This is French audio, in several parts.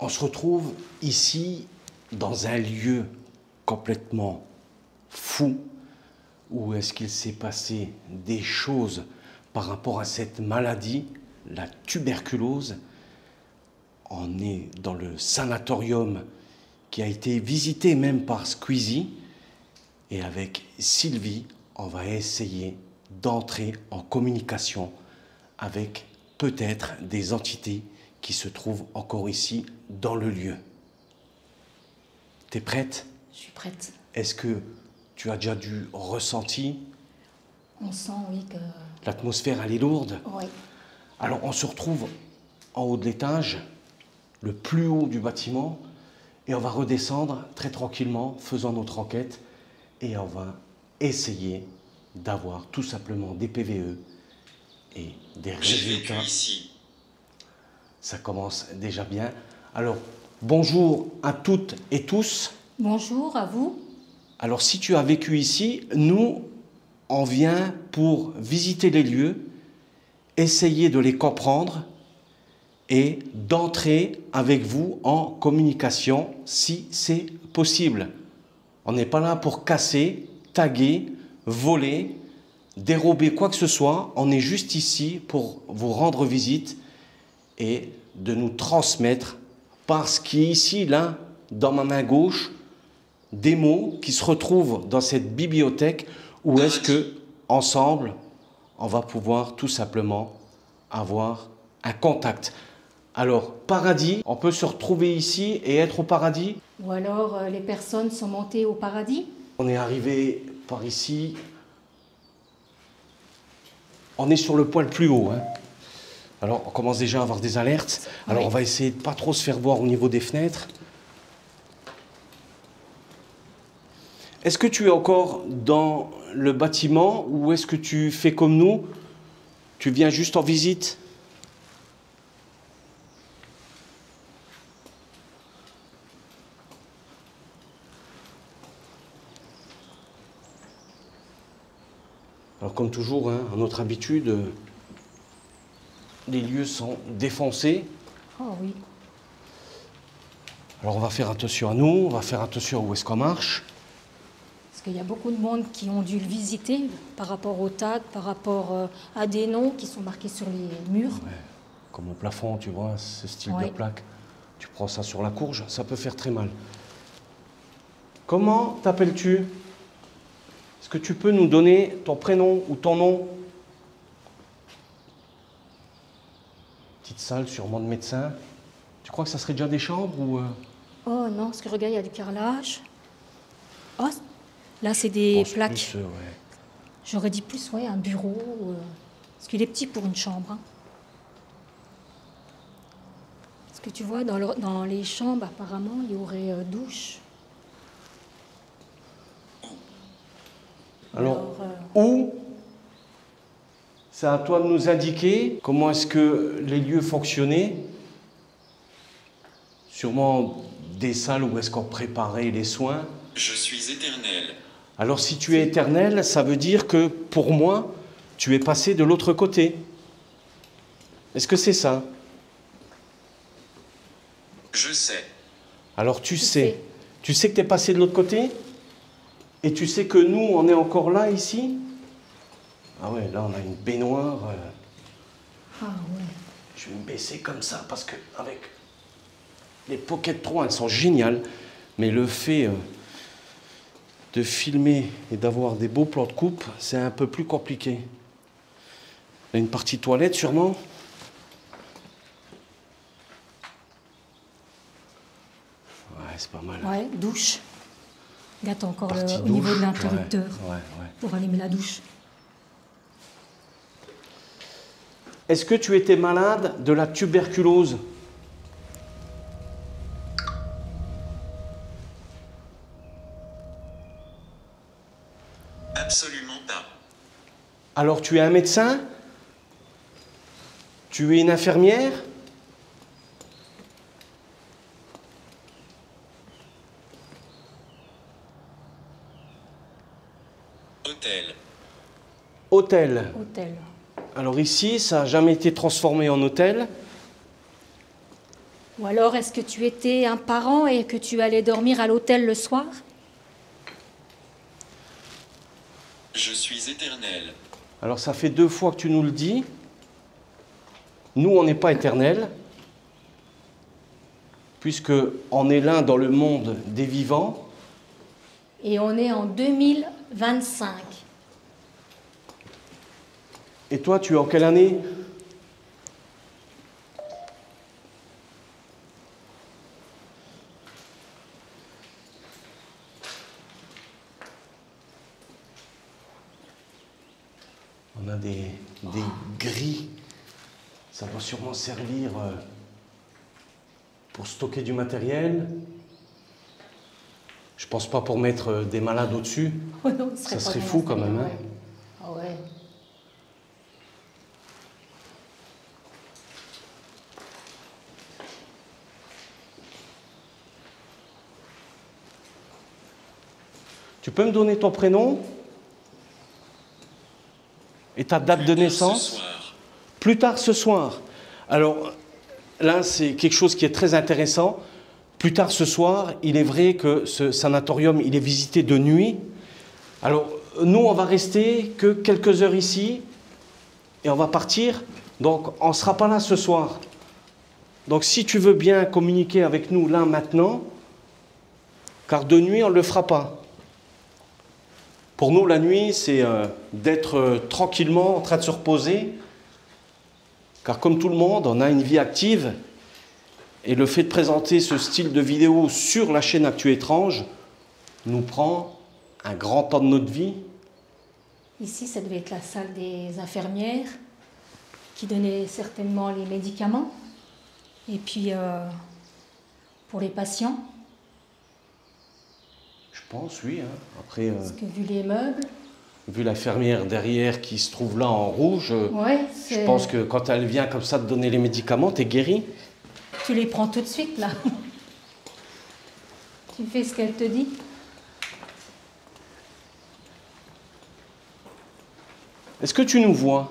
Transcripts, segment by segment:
On se retrouve ici dans un lieu complètement fou où est-ce qu'il s'est passé des choses par rapport à cette maladie, la tuberculose. On est dans le sanatorium qui a été visité même par Squeezie et avec Sylvie, on va essayer d'entrer en communication avec peut-être des entités qui se trouvent encore ici dans le lieu. T'es prête? Je suis prête. Est-ce que tu as déjà du ressenti? On sent, oui, que... L'atmosphère, elle est lourde? Oui. Alors, on se retrouve en haut de l'étage, le plus haut du bâtiment, et on va redescendre très tranquillement, faisant notre enquête, et on va essayer d'avoir tout simplement des PVE et des résultats. J'ai vécu ici. Ça commence déjà bien. Alors, bonjour à toutes et tous. Bonjour à vous. Alors, si tu as vécu ici, nous, on vient pour visiter les lieux, essayer de les comprendre et d'entrer avec vous en communication si c'est possible. On n'est pas là pour casser, taguer, voler, dérober quoi que ce soit. On est juste ici pour vous rendre visite et de nous transmettre par ce qui est ici, là, dans ma main gauche, des mots qui se retrouvent dans cette bibliothèque où est-ce que, ensemble, on va pouvoir tout simplement avoir un contact. Alors, paradis, on peut se retrouver ici et être au paradis? Ou alors les personnes sont montées au paradis? On est arrivé par ici. On est sur le point le plus haut, hein. Alors, on commence déjà à avoir des alertes. Alors, oui. On va essayer de ne pas trop se faire voir au niveau des fenêtres. Est-ce que tu es encore dans le bâtiment ou est-ce que tu fais comme nous? Tu viens juste en visite? Alors, comme toujours, hein, à notre habitude, les lieux sont défoncés. Oh oui. Alors, on va faire attention à nous, on va faire attention à où est-ce qu'on marche. Parce qu'il y a beaucoup de monde qui ont dû le visiter par rapport aux tags, par rapport à des noms qui sont marqués sur les murs. Ouais, comme au plafond, tu vois, ce style de Ouais. plaque. Tu prends ça sur la courge, ça peut faire très mal. Comment t'appelles-tu? Est-ce que tu peux nous donner ton prénom ou ton nom? Petite salle, sûrement de médecin. Tu crois que ça serait déjà des chambres ou Oh non, parce que regarde, il y a du carrelage. Oh, là c'est des pense plaques. plus, ouais. J'aurais dit plus, ouais, un bureau. Parce qu'il est petit pour une chambre. Hein. Parce que tu vois, dans les chambres, apparemment, il y aurait douche. Alors, où? C'est à toi de nous indiquer comment est-ce que les lieux fonctionnaient. Sûrement des salles où est-ce qu'on préparait les soins. Je suis éternel. Alors si tu es éternel, ça veut dire que pour moi, tu es passé de l'autre côté. Est-ce que c'est ça? Je sais. Alors tu sais. sais. Tu sais que tu es passé de l'autre côté? Et tu sais que nous, on est encore là, ici? Ah ouais, là, on a une baignoire. Ah ouais. Je vais me baisser comme ça, parce que avec les Pocket 3, elles sont géniales. Mais le fait de filmer et d'avoir des beaux plans de coupe, c'est un peu plus compliqué. Il y a une partie toilette, sûrement. Ouais, c'est pas mal. Ouais, douche. Regarde, t'as encore Partie au niveau de douche, l'interrupteur ouais. pour allumer la douche. Est-ce que tu étais malade de la tuberculose? Absolument pas. Alors tu es un médecin? Tu es une infirmière? Hôtel. Hôtel. Hôtel. Alors ici, ça n'a jamais été transformé en hôtel. Ou alors est-ce que tu étais un parent et que tu allais dormir à l'hôtel le soir? Je suis éternel. Alors ça fait 2 fois que tu nous le dis. Nous, on n'est pas éternels, puisque on est l'un dans le monde des vivants. Et on est en 2025. Et toi, tu es en quelle année? On a des grilles. Ça doit sûrement servir pour stocker du matériel. Je pense pas pour mettre des malades au-dessus. Oh non, Ça serait fou quand même. Hein. Ah ouais. Tu peux me donner ton prénom et ta date de naissance? Ce soir. Plus tard ce soir. Alors là, c'est quelque chose qui est très intéressant. Plus tard ce soir, il est vrai que ce sanatorium, il est visité de nuit. Alors nous, on va rester que quelques heures ici et on va partir. Donc on ne sera pas là ce soir. Donc si tu veux bien communiquer avec nous là maintenant, car de nuit, on ne le fera pas. Pour nous, la nuit, c'est d'être tranquillement en train de se reposer. Car comme tout le monde, on a une vie active. Et le fait de présenter ce style de vidéo sur la chaîne Actu Étrange nous prend un grand temps de notre vie. Ici, ça devait être la salle des infirmières qui donnait certainement les médicaments. Et puis, pour les patients. Je pense, oui. Hein. Après, Parce que vu les meubles... vu l'infirmière derrière qui se trouve là en rouge, Ouais, je pense que quand elle vient comme ça te donner les médicaments, t'es guéri. Tu les prends tout de suite, là. Tu fais ce qu'elle te dit. Est-ce que tu nous vois?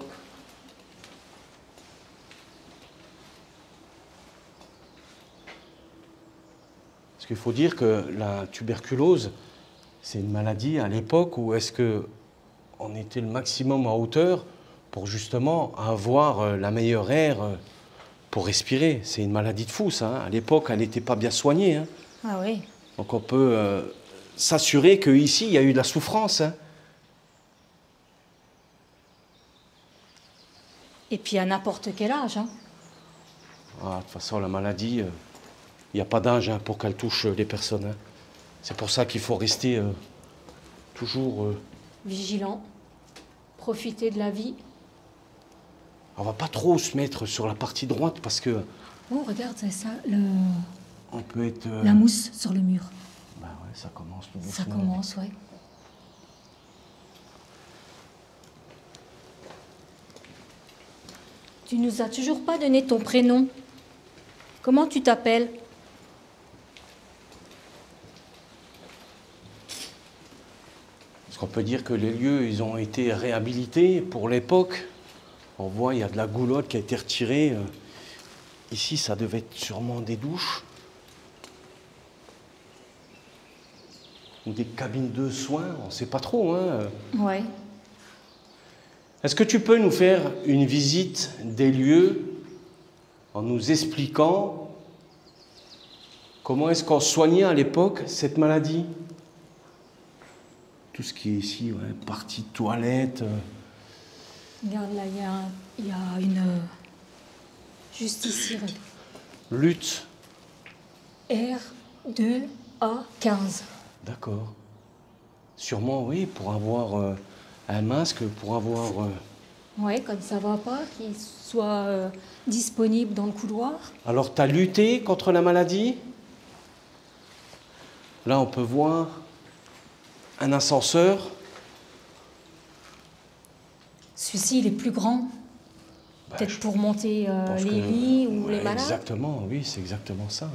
Parce qu'il faut dire que la tuberculose, c'est une maladie à l'époque où est-ce que on était le maximum en hauteur pour justement avoir la meilleure air pour respirer. C'est une maladie de fou, ça. Hein. À l'époque, elle n'était pas bien soignée. Hein. Ah oui. Donc on peut s'assurer qu'ici, il y a eu de la souffrance. Hein. Et puis à n'importe quel âge. Hein. Ah, de toute façon, la maladie, il n'y a pas d'âge hein, pour qu'elle touche les personnes. Hein. C'est pour ça qu'il faut rester toujours... Vigilant. Profiter de la vie. On va pas trop se mettre sur la partie droite parce que... Oh, regarde, c'est ça, On peut être... la mousse sur le mur. Bah ouais, ça commence tout Ça doucement. commence, ouais. Tu nous as toujours pas donné ton prénom. Comment tu t'appelles? Parce qu'on peut dire que les lieux, ils ont été réhabilités pour l'époque. On voit, il y a de la goulotte qui a été retirée. Ici, ça devait être sûrement des douches. Ou des cabines de soins, on ne sait pas trop. Hein. Ouais. Est-ce que tu peux nous faire une visite des lieux en nous expliquant comment est-ce qu'on soignait à l'époque cette maladie? Tout ce qui est ici, ouais, partie toilette. Regarde, là, il y a une... juste ici, regarde. Lutte. R2A15. D'accord. Sûrement, oui, pour avoir un masque, pour avoir... Ouais, comme ça va pas, qu'il soit disponible dans le couloir. Alors, tu as lutté contre la maladie? Là, on peut voir un ascenseur. Celui-ci, il est plus grand. Bah, Peut-être pour monter je pense les que- lits ou les ouais, malades. Exactement, oui, c'est exactement ça. Hein.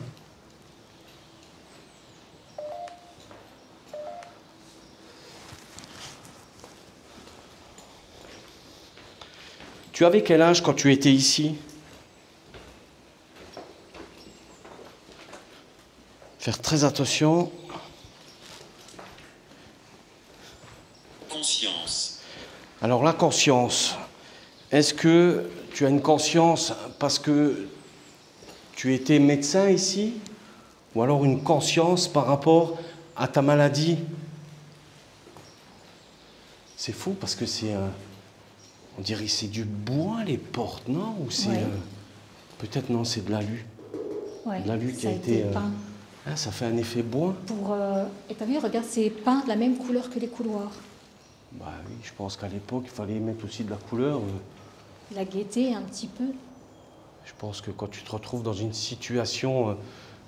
Tu avais quel âge quand tu étais ici? Faire très attention. Conscience. Alors la conscience, est-ce que tu as une conscience parce que tu étais médecin ici, ou alors une conscience par rapport à ta maladie? C'est fou parce que c'est on dirait que c'est du bois les portes, non? Ou c'est Ouais. peut-être non, c'est de l'alu. Ouais, De l'alu qui ça a été peint. ah, ça fait un effet bois. Et t'as vu, regarde, c'est peint de la même couleur que les couloirs. Bah oui, je pense qu'à l'époque, il fallait mettre aussi de la couleur. La gaieté, un petit peu. Je pense que quand tu te retrouves dans une situation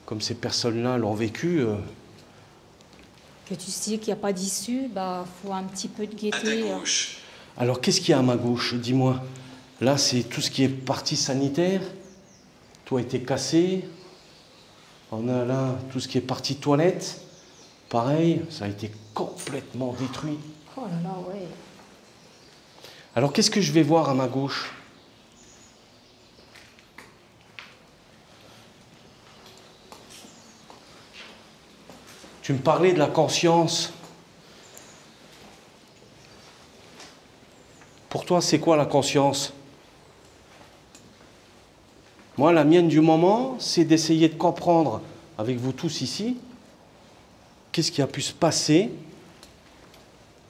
comme ces personnes-là l'ont vécu, Que tu sais qu'il n'y a pas d'issue, bah, faut un petit peu de À ta gaieté. gauche. alors qu'est-ce qu'il y a à ma gauche? Dis-moi. Là, c'est tout ce qui est partie sanitaire. Tout a été cassé. On a là tout ce qui est partie toilette. Pareil, ça a été complètement détruit. Oh là là, ouais. Alors qu'est-ce que je vais voir à ma gauche? Tu me parlais de la conscience. Pour toi, c'est quoi la conscience? Moi, la mienne du moment, c'est d'essayer de comprendre avec vous tous ici qu'est-ce qui a pu se passer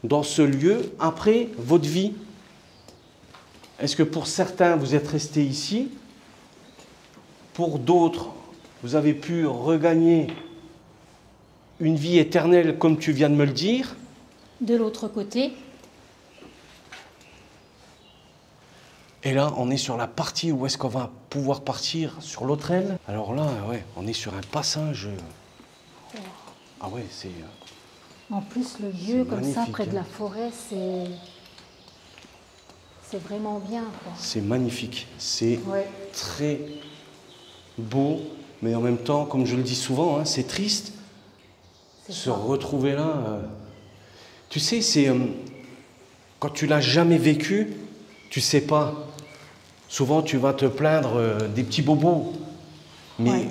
dans ce lieu après votre vie. Est-ce que pour certains, vous êtes restés ici? Pour d'autres, vous avez pu regagner une vie éternelle comme tu viens de me le dire? De l'autre côté, Et là, on est sur la partie où est-ce qu'on va pouvoir partir sur l'autre aile. Alors là, ouais, on est sur un passage. Ah ouais, c'est... en plus, le lieu comme ça, magnifique, près de hein. la forêt, c'est vraiment bien, quoi. C'est magnifique. C'est Ouais. très beau, mais en même temps, comme je le dis souvent, hein, c'est triste. C'est Se ça. retrouver là. Tu sais, c'est... quand tu l'as jamais vécu, tu sais pas. Souvent, tu vas te plaindre des petits bobos. Mais Ouais.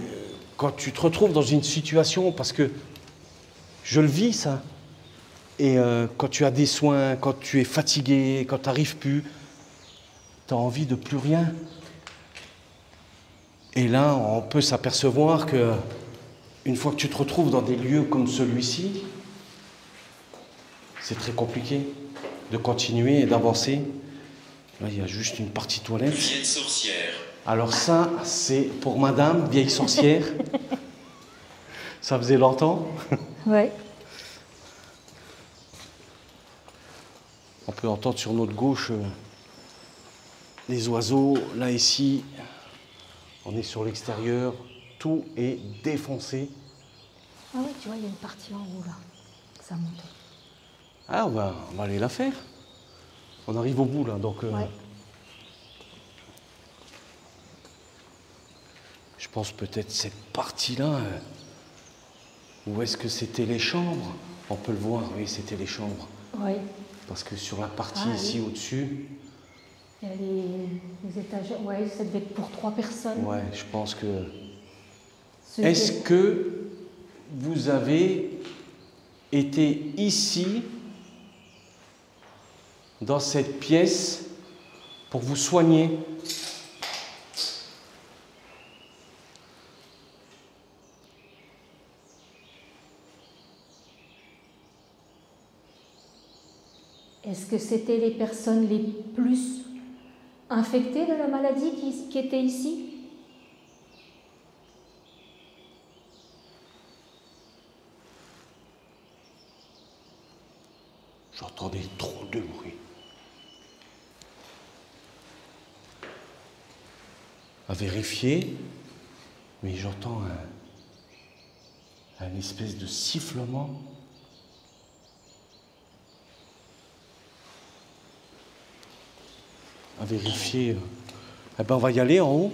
quand tu te retrouves dans une situation, parce que je le vis, ça, et quand tu as des soins, quand tu es fatigué, quand tu n'arrives plus, tu as envie de plus rien. Et là, on peut s'apercevoir que une fois que tu te retrouves dans des lieux comme celui-ci, c'est très compliqué de continuer et d'avancer. Là, il y a juste une partie toilette. Vieille sorcière. Alors ça, c'est pour madame, vieille sorcière. Ça faisait longtemps. Ouais. On peut entendre sur notre gauche les oiseaux. Là, ici, on est sur l'extérieur. Tout est défoncé. Ah ouais, tu vois, il y a une partie en haut, là. Ça monte. Ah, on va aller la faire. On arrive au bout, là. Donc, Ouais. je pense peut-être cette partie-là. Où est-ce que c'était les chambres? On peut le voir, oui, c'était les chambres. Ouais. Parce que sur la partie Ah, ici oui. au-dessus, Il y a les étagères. Ouais, ça devait être pour 3 personnes. ouais, je pense que... Ceux Est-ce qui- que vous avez été ici, dans cette pièce, pour vous soigner? Est-ce que c'était les personnes les plus infectées de la maladie qui étaient ici? J'entendais trop de bruit. À vérifier, mais j'entends un espèce de sifflement. À vérifier. Eh ben, on va y aller en haut,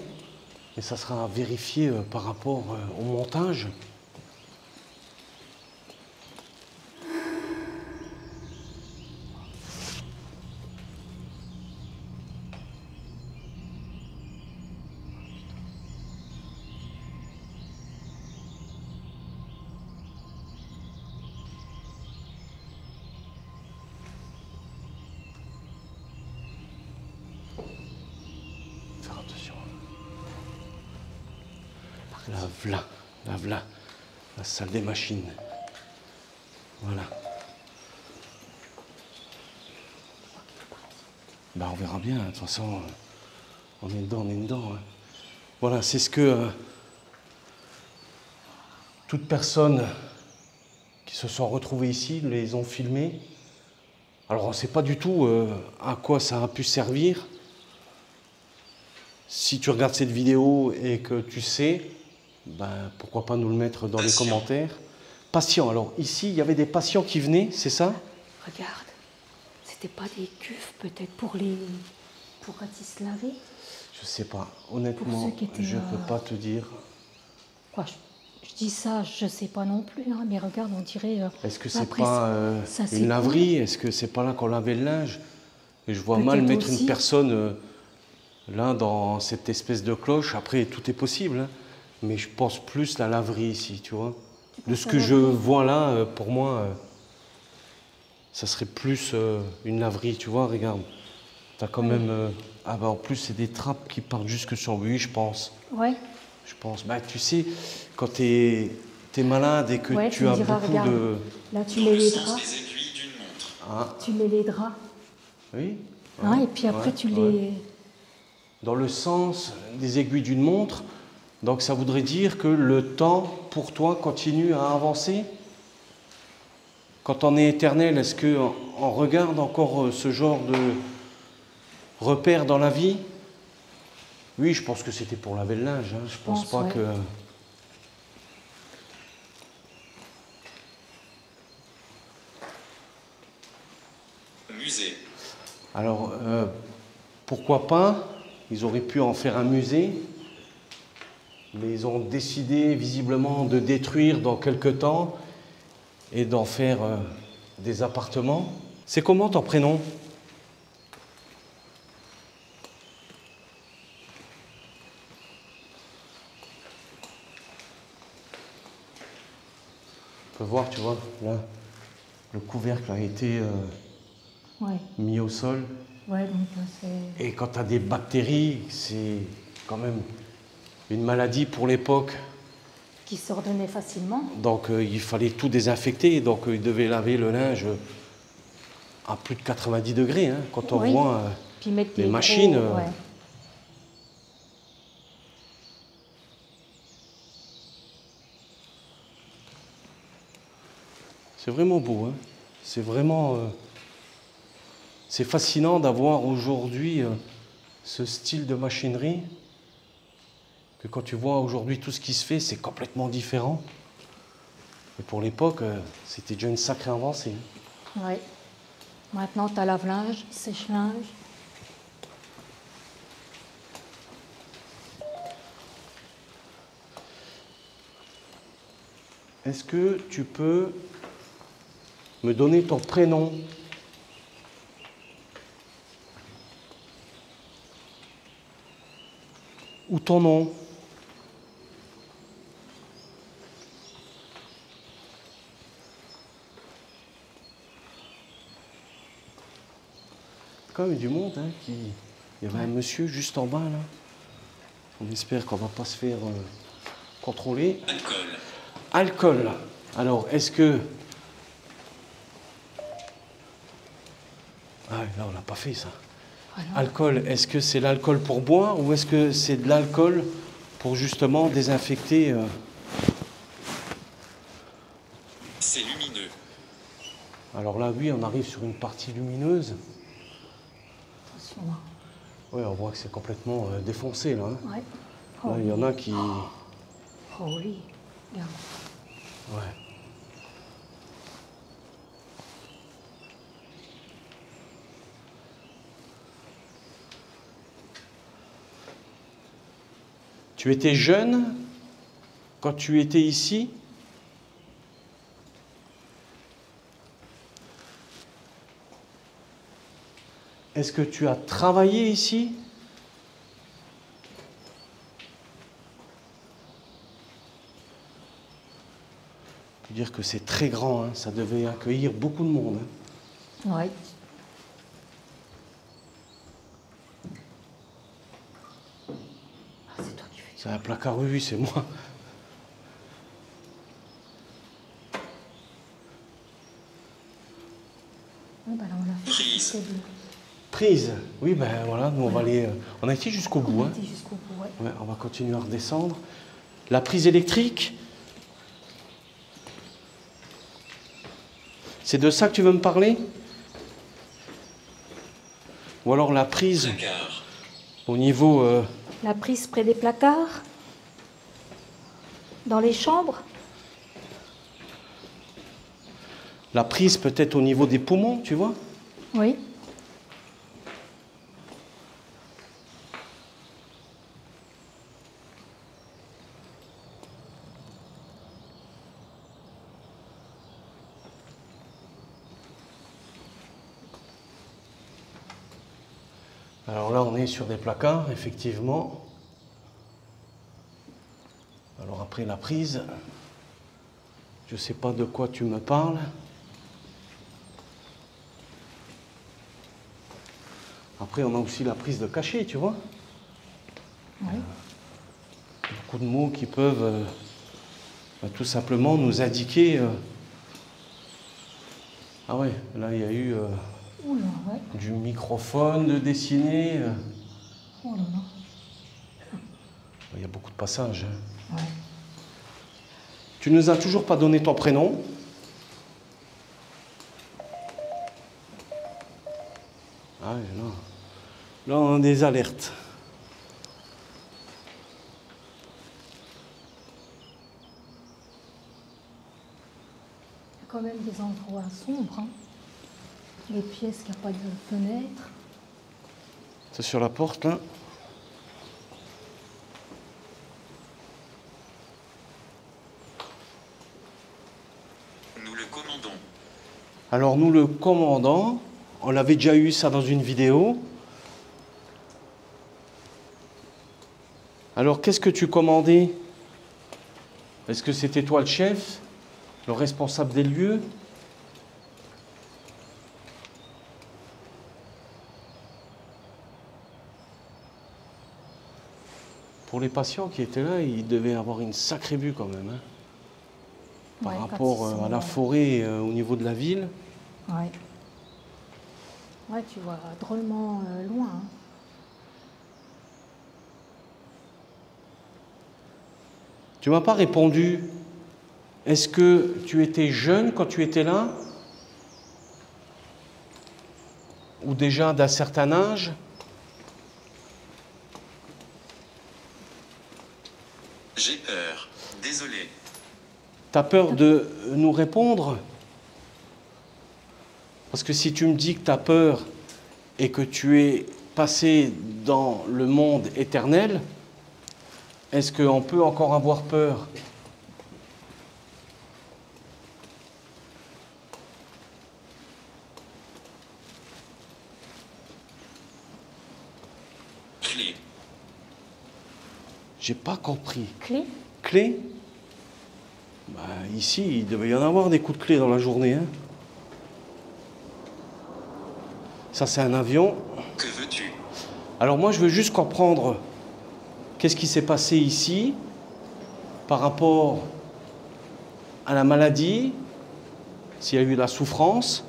et ça sera à vérifier par rapport au montage. La voilà, la salle des machines. Voilà. Ben, on verra bien, de toute façon, on est dedans, hein. Voilà, c'est ce que toute personne qui se sont retrouvées ici les ont filmés. Alors on ne sait pas du tout à quoi ça a pu servir. Si tu regardes cette vidéo et que tu sais, ben, pourquoi pas nous le mettre dans les commentaires. Patients, alors ici il y avait des patients qui venaient, c'est ça? Regarde, c'était pas des cuves peut-être pour se laver? Je sais pas, honnêtement, je ne peux pas te dire. Quoi, je dis ça, je sais pas non plus, hein, mais regarde, on dirait... Est-ce que c'est pas une laverie? Est-ce que c'est pas là qu'on lavait le linge? Et je vois mal mettre une personne là dans cette espèce de cloche. Après, tout est possible, hein, mais je pense plus la laverie ici, tu vois. De ce que je vois là, pour moi, ça serait plus une laverie, tu vois, regarde. T'as quand même... ah bah en plus, c'est des trappes qui partent jusque sur lui, je pense. Ouais. Je pense. Bah, tu sais, quand tu es malade et que tu as beaucoup de... Là, tu mets les draps. Les aiguilles d'une montre. Ah. Tu mets les draps. Oui. Hein, et puis après, tu les... Dans le sens des aiguilles d'une montre, donc ça voudrait dire que le temps, pour toi, continue à avancer? Quand on est éternel, est-ce qu'on regarde encore ce genre de repères dans la vie? Oui, je pense que c'était pour laver le linge. Hein. Je pense pas que... Musée. Alors, pourquoi pas? Ils auraient pu en faire un musée, mais ils ont décidé visiblement de détruire dans quelques temps et d'en faire des appartements. C'est comment ton prénom? On peut voir, tu vois, là, le couvercle a été mis au sol. Ouais, donc c'est... Et quand tu as des bactéries, c'est quand même une maladie pour l'époque. Qui s'ordonnait facilement. Donc il fallait tout désinfecter, donc ils devaient laver le linge à plus de 90 degrés, hein, quand on voit puis mettre les machines. C'est vraiment beau, hein. C'est vraiment... c'est fascinant d'avoir aujourd'hui ce style de machinerie, que quand tu vois aujourd'hui tout ce qui se fait, c'est complètement différent. Et pour l'époque, c'était déjà une sacrée avancée. Oui. Maintenant, tu as lave-linge, sèche-linge. Est-ce que tu peux me donner ton prénom? Ou ton nom? Quand même du monde, hein, il y avait un monsieur juste en bas là. On espère qu'on va pas se faire contrôler. Alcool. Alcool. Alors, est-ce que... Ah, là, on n'a pas fait ça. Alcool, est-ce que c'est l'alcool pour boire ou est-ce que c'est de l'alcool pour justement désinfecter C'est lumineux. Alors là, oui, on arrive sur une partie lumineuse. Attention. Oui, on voit que c'est complètement défoncé là. Hein. Ouais. Là, il y en a qui... Oh oui, regarde. Ouais. Tu étais jeune quand tu étais ici? Est-ce que tu as travaillé ici? On peut dire que c'est très grand, hein, ça devait accueillir beaucoup de monde. Hein. Oui. C'est un placard, oui, c'est moi. prise. C'est bleu. Prise. Oui, ben voilà, nous on va aller. On a été jusqu'au bout. On Hein. était jusqu'au bout, ouais. Ouais, on va continuer à redescendre. La prise électrique. C'est de ça que tu veux me parler? Ou alors la prise Placard. au niveau... La prise près des placards. Dans les chambres. la prise peut-être au niveau des poumons, tu vois? Oui. Alors là, on est sur des placards, effectivement. Alors après la prise, je ne sais pas de quoi tu me parles. Après, on a aussi la prise de cachet, tu vois. Oui. Beaucoup de mots qui peuvent tout simplement nous indiquer... Ah ouais, là, il y a eu Oula, ouais. du microphone de dessiné. Oh là là. Il y a beaucoup de passages. Hein. Ouais. Tu nous as toujours pas donné ton prénom. Ah oui, là. Là, on a des alertes. Il y a quand même des endroits sombres. Hein. Les pièces qui n'ont pas de fenêtre. C'est sur la porte, là. Nous le commandons. Alors, nous, le commandant, on l'avait déjà eu ça dans une vidéo. Alors, qu'est-ce que tu commandais? Est-ce que c'était toi le chef, le responsable des lieux? Pour les patients qui étaient là, ils devaient avoir une sacrée vue quand même, hein, par Ouais, quand rapport ils sont, à la forêt au niveau de la ville. Ouais. Ouais, tu vois drôlement loin. Hein. Tu m'as pas répondu. Est-ce que tu étais jeune quand tu étais là? Ou déjà d'un certain âge? J'ai peur. Désolé. T'as peur de nous répondre? Parce que si tu me dis que t'as peur et que tu es passé dans le monde éternel, est-ce qu'on peut encore avoir peur? Clé. J'ai pas compris. Clé? Clé? Bah, ici, il devait y en avoir des coups de clé dans la journée. Hein. Ça, c'est un avion. Que veux-tu? Alors moi, je veux juste comprendre qu'est-ce qui s'est passé ici par rapport à la maladie, s'il y a eu de la souffrance,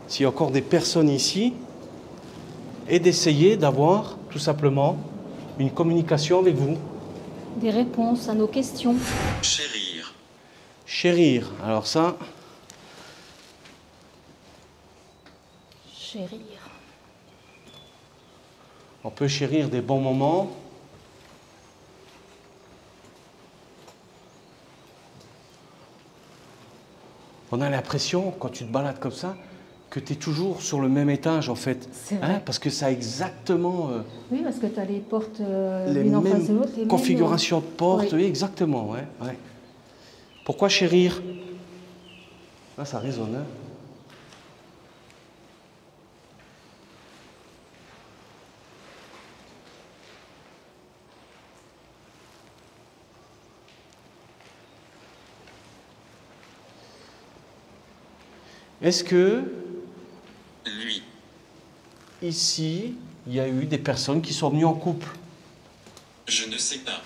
s'il y a encore des personnes ici, et d'essayer d'avoir tout simplement une communication avec vous. Des réponses à nos questions. Chérir. Chérir, alors ça, Chérir. on peut chérir des bons moments. On a l'impression, quand tu te balades comme ça, que tu es toujours sur le même étage, en fait. C'est vrai. Parce que ça a exactement Oui, parce que tu as les portes les l'une en face de mêmes l'autre. Les configurations de portes. Oui. Oui, exactement, ouais, ouais. Pourquoi chérir? Là, ça résonne. Hein. Est-ce que, Lui. ici, il y a eu des personnes qui sont venues en couple? Je ne sais pas.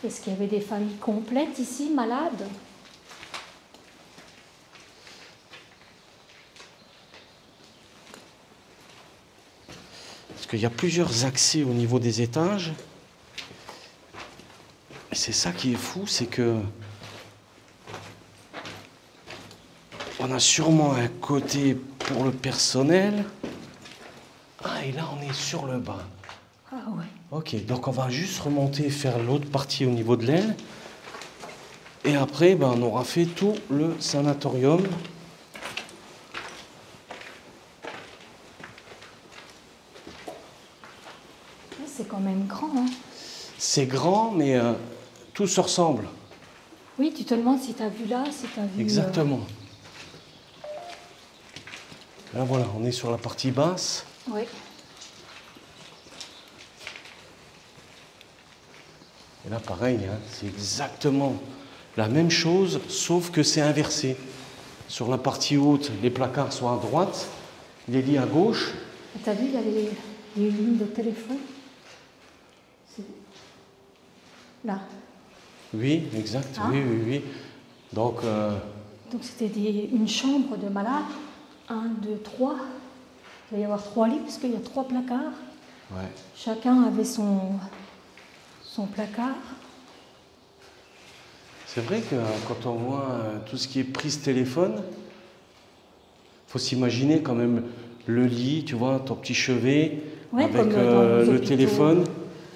Est-ce qu'il y avait des familles complètes ici, malades? Parce qu'il y a plusieurs accès au niveau des étages. Et c'est ça qui est fou, c'est que on a sûrement un côté pour le personnel. Ah, et là, on est sur le bas. Ah ouais. Ok, donc on va juste remonter et faire l'autre partie au niveau de l'aile. Et après, ben, on aura fait tout le sanatorium. C'est quand même grand, hein? C'est grand, mais tout se ressemble. Oui, tu te demandes si tu as vu là, si tu as vu... Exactement. Là, voilà, on est sur la partie basse. Oui. Et là, pareil, hein, c'est exactement la même chose, sauf que c'est inversé. Sur la partie haute, les placards sont à droite, les lits à gauche. Tu as vu, il y a les lignes de téléphone. Là. Oui, exact, Hein? oui, oui, oui. Donc, Donc c'était une chambre de malade. 1, 2, 3. Il va y avoir 3 lits, parce qu'il y a 3 placards. ouais. Chacun avait son placard. C'est vrai que quand on voit tout ce qui est prise téléphone, faut s'imaginer quand même le lit, tu vois, ton petit chevet, Ouais, avec comme dans nos le hôpitaux. téléphone.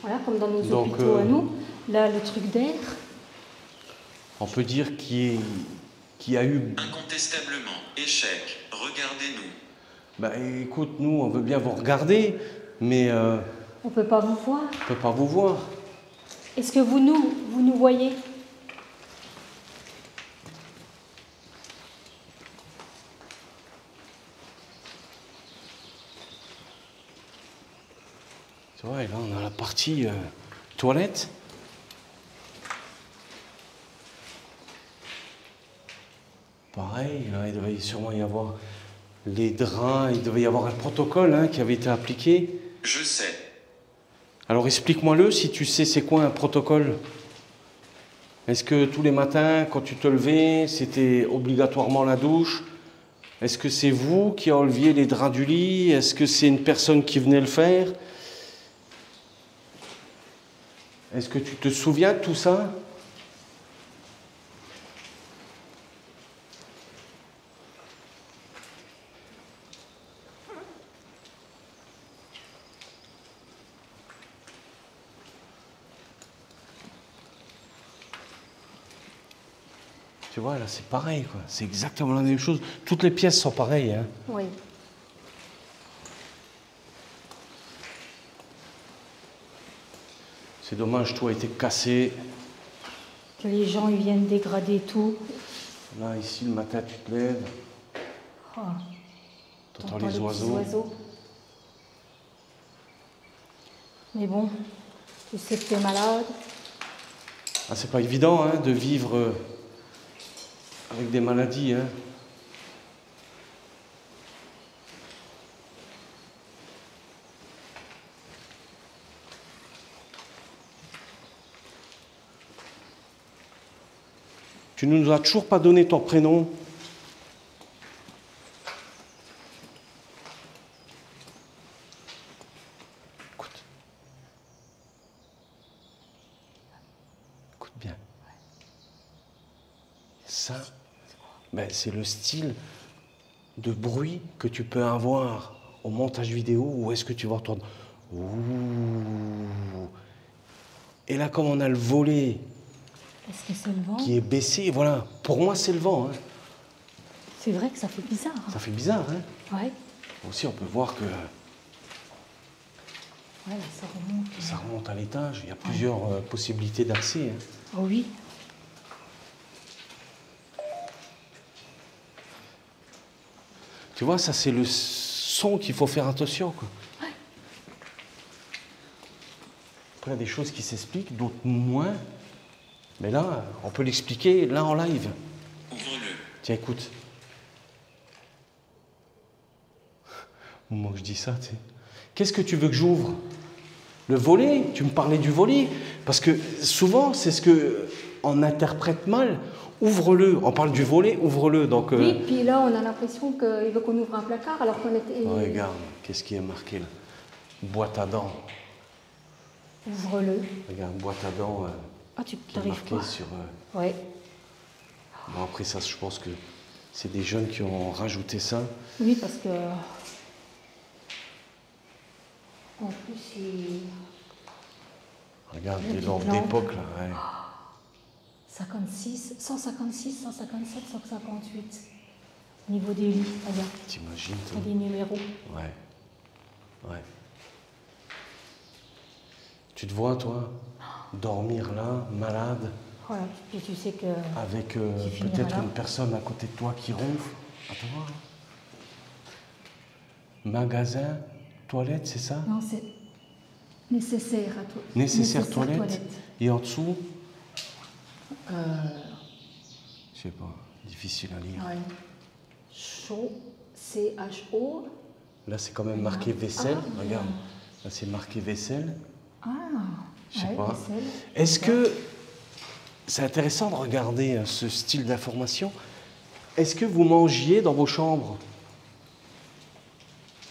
Voilà, comme dans nos Donc, hôpitaux à nous. Là, le truc d'air. On peut dire qu'il y a eu... Incontestablement, échec. Regardez-nous. Bah écoute, nous, on veut bien vous regarder, mais On ne peut pas vous voir. on ne peut pas vous voir. Est-ce que vous nous voyez? Tu vois, et là, on a la partie toilette. Pareil, là, il devait sûrement y avoir les draps, il devait y avoir un protocole hein, qui avait été appliqué. Je sais. Alors explique-moi-le, si tu sais c'est quoi un protocole. Est-ce que tous les matins, quand tu te levais, c'était obligatoirement la douche? Est-ce que c'est vous qui enleviez les draps du lit? Est-ce que c'est une personne qui venait le faire? Est-ce que tu te souviens de tout ça? Tu vois, là, c'est pareil, quoi. C'est exactement la même chose. Toutes les pièces sont pareilles, hein. Oui. C'est dommage, tout a été cassé. Que les gens ils viennent dégrader tout. Là, ici, le matin, tu te lèves, Oh, t'entends t'entends les petits oiseaux. Mais bon, tu sais que tu es malade. Ah, c'est pas évident, hein, de vivre avec des maladies, hein. Tu ne nous as toujours pas donné ton prénom. Écoute. Écoute bien. Ça, ben, c'est le style de bruit que tu peux avoir au montage vidéo où est-ce que tu vas entendre. Ouh. Et là, comme on a le volet Est-ce que c'est le vent? qui est baissé, voilà, pour moi c'est le vent. Hein. C'est vrai que ça fait bizarre. Ça fait bizarre, hein. Ouais. Aussi, on peut voir que Ouais, là, ça remonte. ça remonte à l'étage. Il y a plusieurs possibilités d'accès. Hein. Oh oui. Tu vois, ça c'est le son qu'il faut faire attention, quoi. Ouais. Après, il y a des choses qui s'expliquent, d'autres moins. Mais là, on peut l'expliquer là en live. Ouvre-le. Tiens, écoute. Au moment que je dis ça, tu sais. Qu'est-ce que tu veux que j'ouvre? Le volet? Tu me parlais du volet? Parce que souvent, c'est ce que on interprète mal. Ouvre-le. On parle du volet, ouvre-le. Donc, Oui, puis là, on a l'impression qu'il veut qu'on ouvre un placard alors qu'on était... regarde, qu'est-ce qui est marqué là? Boîte à dents. Ouvre-le. Regarde, boîte à dents Ah, tu qui est t'arrives marqué pas. sur... Ouais. Bon, après ça, je pense que c'est des jeunes qui ont rajouté ça. Oui, parce que... En plus, il... Regarde, Le des lampes blanc. d'époque là. Ouais. 56, 156, 157, 158. Au niveau des lits, regarde. T'imagines, Il toi? y a des numéros. Ouais. Ouais. Tu te vois, toi, dormir là, malade, Voilà. Puis tu sais que... avec Tu finiras peut-être là. une personne à côté de toi qui ronfle. Attends voir. Magasin, toilette, c'est ça? Non, c'est nécessaire à toi. Nécessaire toilette. Et en dessous, je sais pas, difficile à lire. Ouais. Chaud, C-H-O. Là, c'est quand même marqué vaisselle. Ah, Regarde, là, c'est marqué vaisselle. Ah, Je sais ouais, pas. vaisselle. Est-ce que c'est intéressant de regarder ce style d'information? Est-ce que vous mangiez dans vos chambres?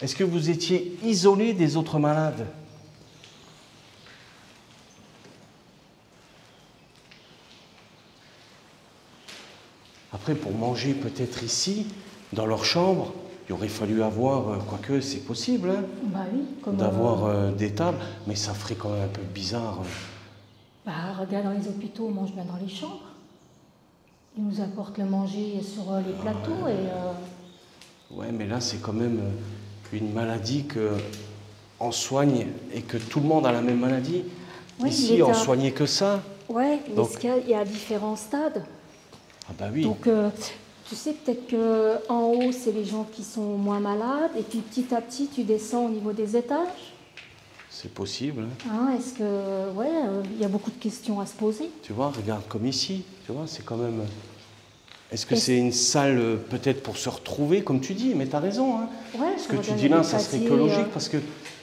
Est-ce que vous étiez isolé des autres malades? Après, pour manger peut-être ici, dans leur chambre, il aurait fallu avoir, quoique c'est possible, hein, Bah oui, comme... d'avoir des tables, mais ça ferait quand même un peu bizarre. Bah, regarde, dans les hôpitaux, on mange bien dans les chambres. Ils nous apportent le manger sur les plateaux et... Ouais, mais là, c'est quand même une maladie que on soigne et que tout le monde a la même maladie. Oui, Ici, mais on t'as- soignait que ça. Ouais, mais Donc- il y a différents stades. Ah bah oui. Donc, tu sais, peut-être qu'en haut, c'est les gens qui sont moins malades, et puis petit à petit, tu descends au niveau des étages. C'est possible. Hein. Hein, est-ce que... Ouais, il y a beaucoup de questions à se poser. Tu vois, regarde comme ici. Tu vois, c'est quand même... Est-ce que Et c'est une salle peut-être pour se retrouver, comme tu dis? Mais tu as raison. Hein. Ouais, Ce que tu regarde, dis il y a là, des ça serait que pâtiers, logique parce que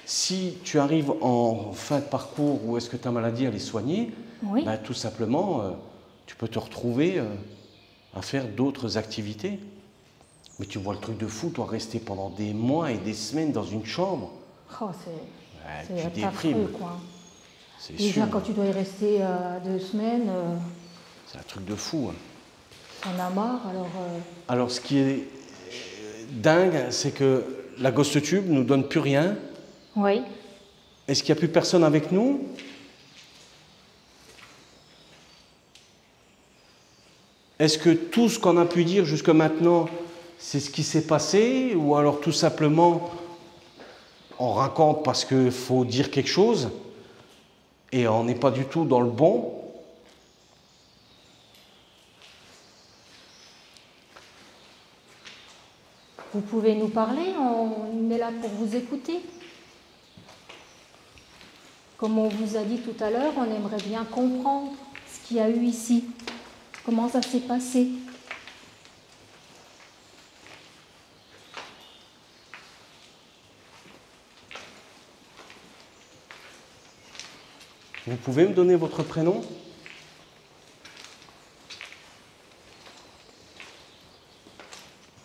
si tu arrives en fin de parcours où est-ce que ta maladie elle est soignée, Oui. bah, tout simplement, tu peux te retrouver à faire d'autres activités. Mais tu vois le truc de fou, toi, rester pendant des mois et des semaines dans une chambre. Oh, Ouais, tu c'est affreux, déprimes, quoi. c'est Déjà, sûr. quand tu dois y rester 2 semaines, C'est un truc de fou. Hein. on a marre, alors... Alors, ce qui est dingue, c'est que la Ghost Tube nous donne plus rien. Oui. Est-ce qu'il n'y a plus personne avec nous? Est-ce que tout ce qu'on a pu dire jusque maintenant, c'est ce qui s'est passé? Ou alors tout simplement, on raconte parce qu'il faut dire quelque chose et on n'est pas du tout dans le bon? Vous pouvez nous parler, on est là pour vous écouter. Comme on vous a dit tout à l'heure, on aimerait bien comprendre ce qu'il y a eu ici. Comment ça s'est passé? Vous pouvez me donner votre prénom?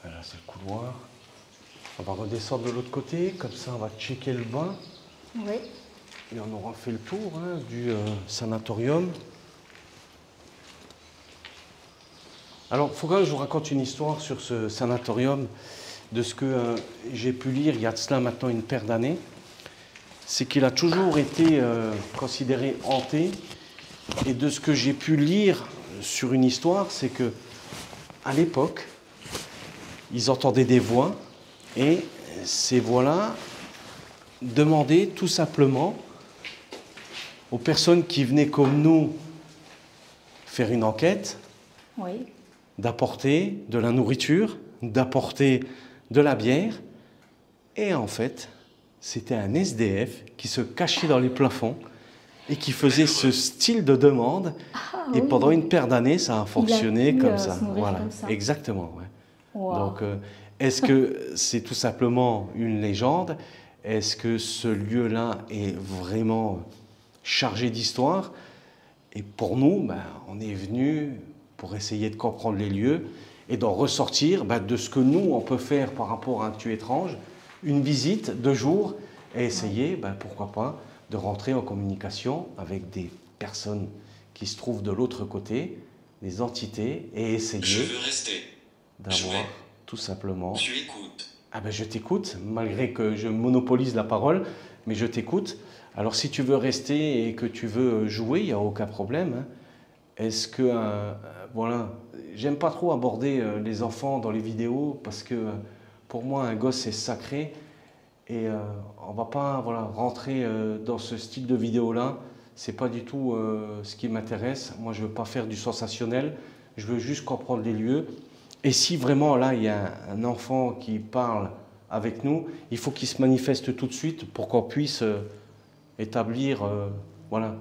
Voilà, c'est le couloir. On va redescendre de l'autre côté, comme ça on va checker le bain. Oui. Et on aura fait le tour hein, du sanatorium. Alors, il faut quand même que je vous raconte une histoire sur ce sanatorium, de ce que j'ai pu lire il y a de cela maintenant une paire d'années. C'est qu'il a toujours été considéré hanté. Et de ce que j'ai pu lire sur une histoire, c'est que à l'époque, ils entendaient des voix et ces voix-là demandaient tout simplement aux personnes qui venaient comme nous faire une enquête Oui. d'apporter de la nourriture, d'apporter de la bière. Et en fait, c'était un SDF qui se cachait dans les plafonds et qui faisait ce style de demande. Ah, Et oui. pendant une paire d'années, ça a fonctionné pu, comme se ça. nourrir Voilà, comme ça. exactement. Ouais. Wow. Donc, est-ce que c'est tout simplement une légende? Est-ce que ce lieu-là est vraiment chargé d'histoire? Et pour nous, ben, on est venu pour essayer de comprendre les lieux et d'en ressortir ben, de ce que nous, on peut faire par rapport à un tu étrange, une visite de jour et essayer, ben, pourquoi pas, de rentrer en communication avec des personnes qui se trouvent de l'autre côté, des entités, et Je essayer veux rester. d'avoir Jouer. tout simplement... Tu écoutes. Ah ben je t'écoute, malgré que je monopolise la parole, mais je t'écoute. Alors si tu veux rester et que tu veux jouer, il n'y a aucun problème. Hein. Est-ce que, voilà, j'aime pas trop aborder les enfants dans les vidéos parce que pour moi un gosse c'est sacré et on va pas voilà, rentrer dans ce style de vidéo là. C'est pas du tout ce qui m'intéresse. Moi je veux pas faire du sensationnel, je veux juste comprendre les lieux. Et si vraiment là, il y a un enfant qui parle avec nous, il faut qu'il se manifeste tout de suite pour qu'on puisse établir voilà,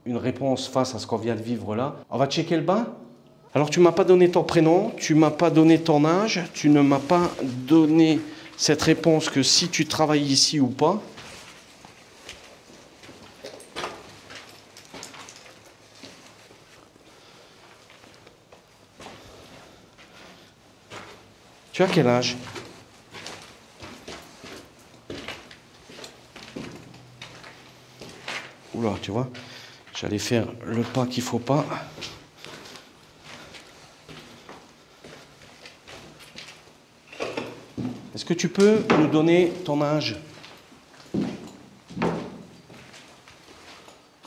une réponse face à ce qu'on vient de vivre là. On va checker le bas. Alors tu ne m'as pas donné ton prénom, tu ne m'as pas donné ton âge, tu ne m'as pas donné cette réponse que si tu travailles ici ou pas. Tu as quel âge? Oula, tu vois, j'allais faire le pas qu'il faut pas. Est-ce que tu peux nous donner ton âge?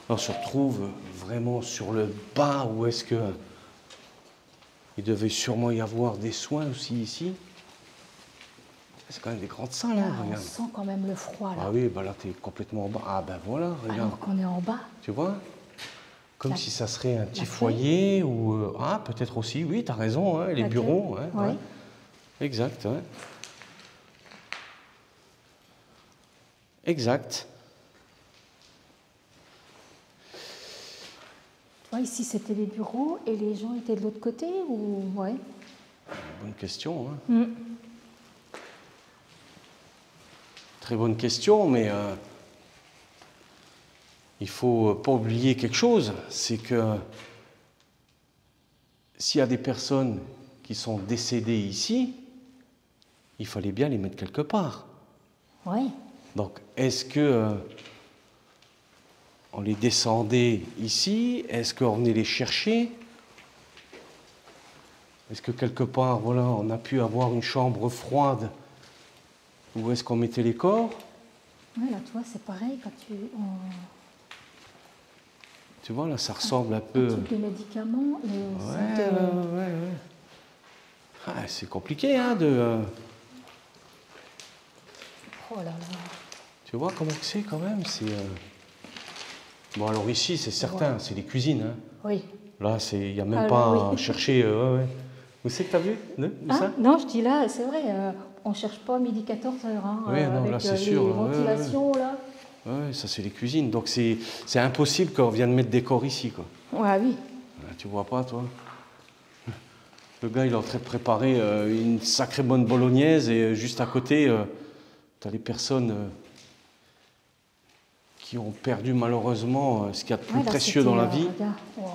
On se retrouve vraiment sur le bas où est-ce que... Il devait sûrement y avoir des soins aussi ici. C'est quand même des grandes salles, hein, On regarde. sent quand même le froid là. Ah oui, bah là, tu es complètement en bas. Ah ben voilà, regarde. Alors qu'on est en bas. Tu vois? Comme La- si ça serait un petit la foyer ou... ah, peut-être aussi, oui, tu as raison, hein, les La bureaux. queue, Ouais, ouais. ouais. Exact, ouais. Exact. Tu vois, ici c'était les bureaux et les gens étaient de l'autre côté ou ouais. Bonne question, hein. Mm. Très bonne question, mais il faut pas oublier quelque chose, c'est que s'il y a des personnes qui sont décédées ici, il fallait bien les mettre quelque part. Ouais. Donc, est-ce que on les descendait ici? Est-ce qu'on venait les chercher? Est-ce que quelque part, voilà, on a pu avoir une chambre froide où est-ce qu'on mettait les corps? Ouais, là, tu vois, c'est pareil quand Tu vois, là, ça ressemble un un peu... truc de médicaments. Ouais, ouais. Ah, c'est compliqué, hein, de... Oh là là. Tu vois comment que c'est quand même? C'est... Bon, alors ici, c'est certain, c'est les cuisines. Hein. Oui. Là, il n'y a même Ah, pas oui. à chercher... ouais. Où c'est que tu as vu ça? Non, je dis là, c'est vrai, on ne cherche pas midi 14h. Hein, Oui, non, avec là, c'est les sûr. ventilations, là. Ouais, ça, c'est les cuisines. Donc, c'est impossible qu'on vienne mettre des corps ici, quoi. Ouais, oui. Tu vois pas, toi? Le gars, il est en train de préparer une sacrée bonne bolognaise et juste à côté, tu as les personnes qui ont perdu malheureusement ce qu'il y a de plus Ouais, là, précieux dans la vie. Regarde. Wow.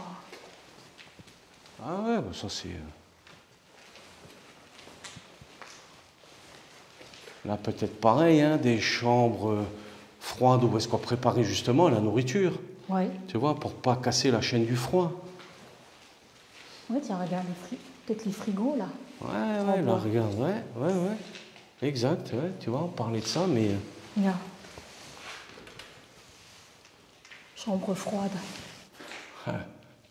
Ah ouais, bah ça c'est... Là, peut-être pareil, hein, des chambres froides où est-ce qu'on préparait justement la nourriture. Ouais. Tu vois, pour pas casser la chaîne du froid. Ouais, tiens, regarde, peut-être les frigos, là. Ouais, là, regarde, ouais. Exact, ouais, tu vois, on parlait de ça, mais... Regarde. Chambre froide.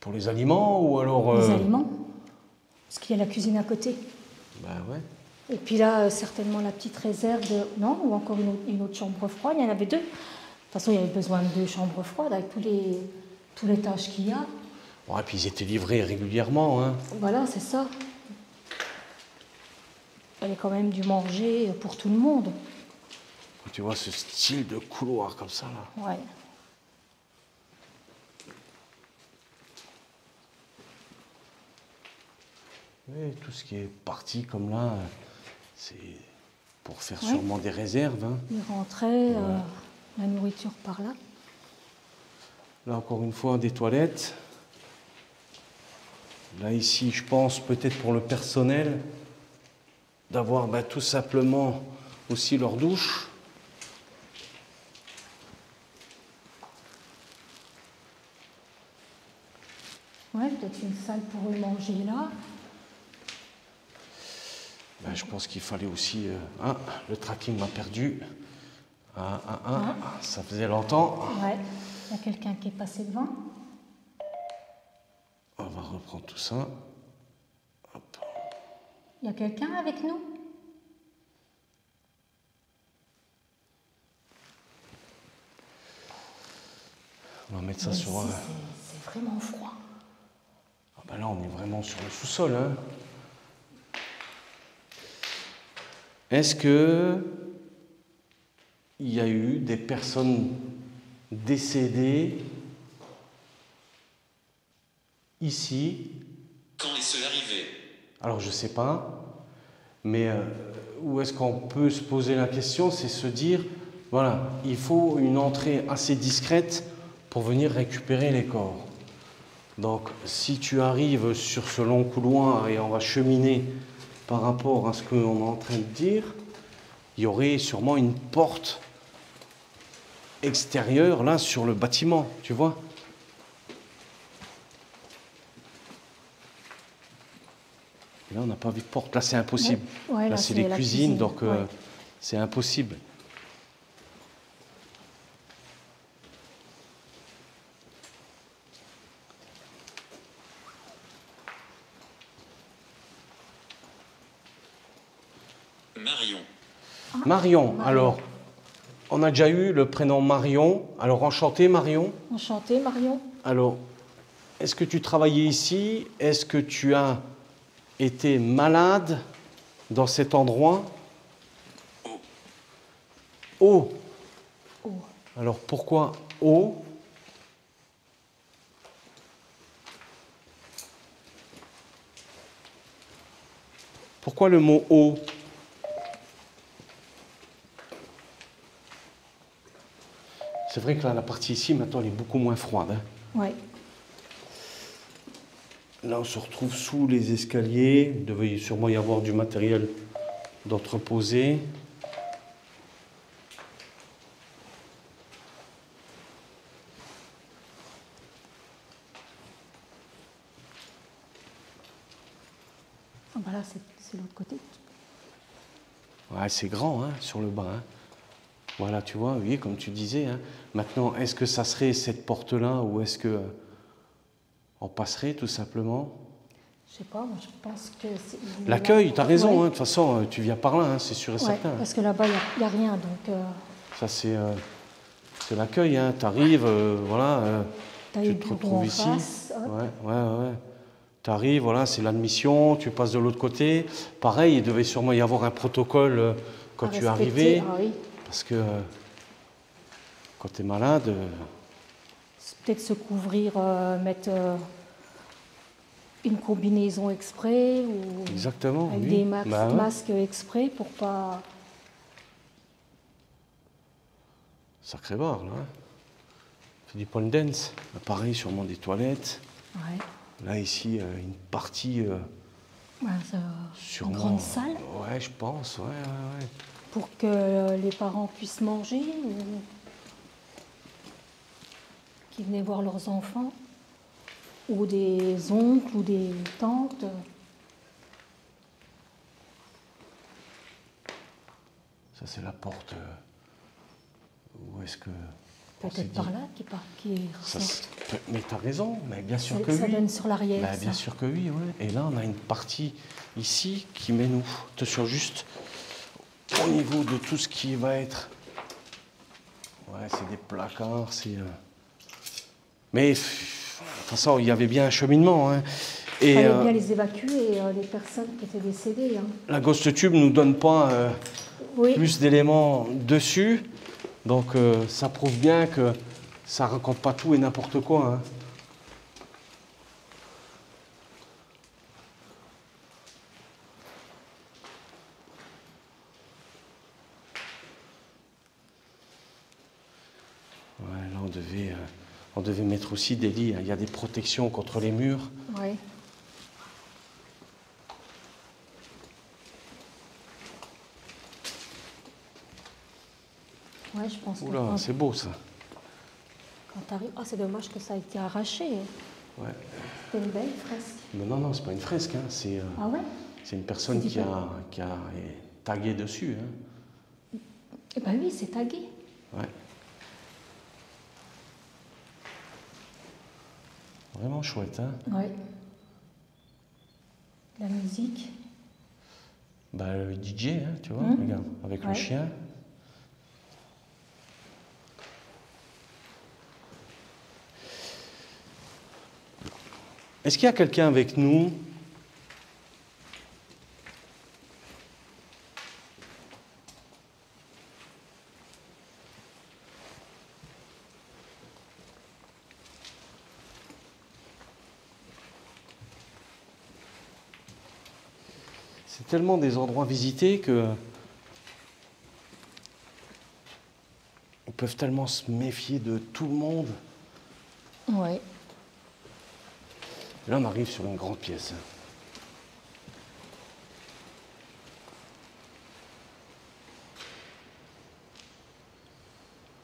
Pour les aliments ou alors... Les aliments. Parce qu'il y a la cuisine à côté. Bah ouais. Et puis là, certainement la petite réserve de... Non, ou encore une autre chambre froide. Il y en avait deux. De toute façon, il y avait besoin de 2 chambres froides avec tous les tâches qu'il y a. Ouais, puis ils étaient livrés régulièrement, hein. Voilà, c'est ça. Il fallait quand même du manger pour tout le monde. Tu vois ce style de couloir comme ça, là. Ouais. Oui, tout ce qui est parti comme là, c'est pour faire Ouais. sûrement des réserves, hein. Ils rentraient, la nourriture par là. Là, encore une fois, des toilettes. Là, ici, je pense peut-être pour le personnel, d'avoir tout simplement aussi leur douche. Ouais, peut-être une salle pour eux manger là. Je pense qu'il fallait aussi... le tracking m'a perdu. Ça faisait longtemps. Ouais, il y a quelqu'un qui est passé devant. On va reprendre tout ça. Hop. Il y a quelqu'un avec nous? On va mettre ça sur... C'est vraiment froid. Là, on est vraiment sur le sous-sol. Hein. Est-ce que il y a eu des personnes décédées ici? Quand est-ce arrivé? Alors, je ne sais pas, mais où est-ce qu'on peut se poser la question, c'est se dire, voilà, il faut une entrée assez discrète pour venir récupérer les corps. Donc, si tu arrives sur ce long couloir et on va cheminer par rapport à ce qu'on est en train de dire, il y aurait sûrement une porte extérieure là sur le bâtiment, tu vois. Et là, on n'a pas vu de porte. Là, c'est impossible. Ouais, là, c'est les cuisines, donc ouais. c'est impossible. Marion. Marion, alors, on a déjà eu le prénom Marion. Alors, enchanté Marion. Enchantée, Marion. Alors, est-ce que tu travaillais ici? Est-ce que tu as été malade dans cet endroit? Eau. Oh. Alors, pourquoi eau? Pourquoi le mot eau? C'est vrai que là, la partie ici, maintenant, elle est beaucoup moins froide. Hein. Ouais. Là, on se retrouve sous les escaliers. Il devait sûrement y avoir du matériel d'entreposer. Ah bah là, c'est l'autre côté. Ouais, c'est grand, hein, sur le bas. Hein. Voilà, tu vois, oui, comme tu disais. Hein. Maintenant, est-ce que ça serait cette porte-là ou est-ce que on passerait tout simplement? Je sais pas, moi je pense que... L'accueil, tu as raison, ouais. hein, de toute façon, tu viens par là, hein, c'est sûr et Ouais, certain. parce que là-bas, il n'y a rien, donc... Ça, c'est l'accueil, hein. Tu arrives, voilà, tu te retrouves ici. Face, Ouais. Tu arrives, voilà, c'est l'admission, tu passes de l'autre côté. Pareil, il devait sûrement y avoir un protocole quand tu es arrivé. Ah, oui. Parce que quand tu es malade... Peut-être se couvrir, mettre une combinaison exprès ou Exactement, avec oui. des ouais. masques exprès pour pas... Sacré bar, là. Hein. C'est du pole dance. Là, pareil, sûrement des toilettes. Ouais. Là, ici, une partie... Ouais, sûrement... Une grande salle Ouais, je pense, ouais. pour que les parents puissent manger ou qui venaient voir leurs enfants ou des oncles ou des tantes. Ça, c'est la porte... où est-ce que... Peut-être par là qui ressort. Mais tu as raison, mais bien sûr que Ça oui. donne sur l'arrière. Bah, bien sûr que oui, ouais. Et là, on a une partie ici qui met nous. Attention, juste au niveau de tout ce qui va être... Ouais, c'est des placards, c'est... Mais, de toute façon, il y avait bien un cheminement. Hein. Il fallait bien les évacuer, les personnes qui étaient décédées. Hein. La Ghost Tube ne nous donne pas Oui. plus d'éléments dessus. Donc, ça prouve bien que ça ne raconte pas tout et n'importe quoi. Hein. Ouais, là, on devait mettre aussi des lits. Hein. Il y a des protections contre les murs. Oui. Ouais, je pense que Oula, c'est beau ça. quand t'arrives... Ah, c'est dommage que ça a été arraché. Ouais. C'était une belle fresque. Mais non, non, c'est pas une fresque, hein. Ah ouais? C'est une personne C'est qui a tagué dessus. Hein. Eh ben oui, c'est tagué. Ouais. Vraiment chouette, hein. Ouais. La musique. Bah, le DJ, hein, tu vois, regarde, avec le Ouais. chien. Est-ce qu'il y a quelqu'un avec nous ? C'est tellement des endroits visités que ils peuvent tellement se méfier de tout le monde. Ouais. Et là, on arrive sur une grande pièce.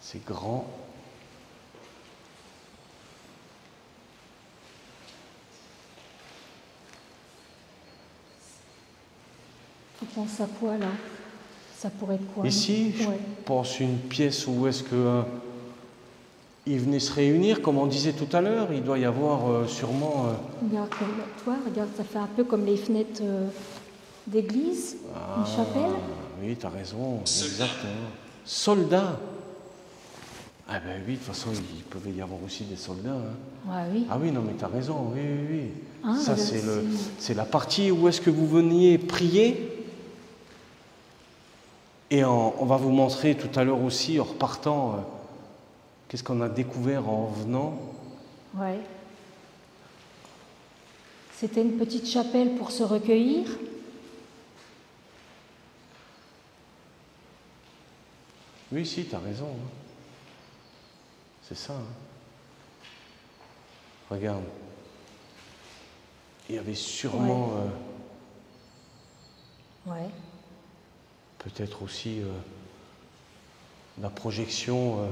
C'est grand. Tu penses à quoi là? Ça pourrait être quoi? Ici, je Ouais. pense une pièce où est-ce que ils venaient se réunir, comme on disait tout à l'heure. Il doit y avoir sûrement... Regarde, toi, regarde, ça fait un peu comme les fenêtres d'église, une chapelle. Oui, tu as raison, Soldat. exactement. Soldats. Ah ben oui, de toute façon, il peut y avoir aussi des soldats. Hein. Ouais, oui. Ah oui, non, mais tu as raison, oui, oui, oui. Ah, Ça, voilà, c'est la partie où est-ce que vous veniez prier. Et on va vous montrer tout à l'heure aussi, en repartant, qu'est-ce qu'on a découvert en venant. Ouais. C'était une petite chapelle pour se recueillir. Oui, si, tu as raison. Hein. C'est ça. Hein. Regarde. Il y avait sûrement Ouais. peut-être aussi la projection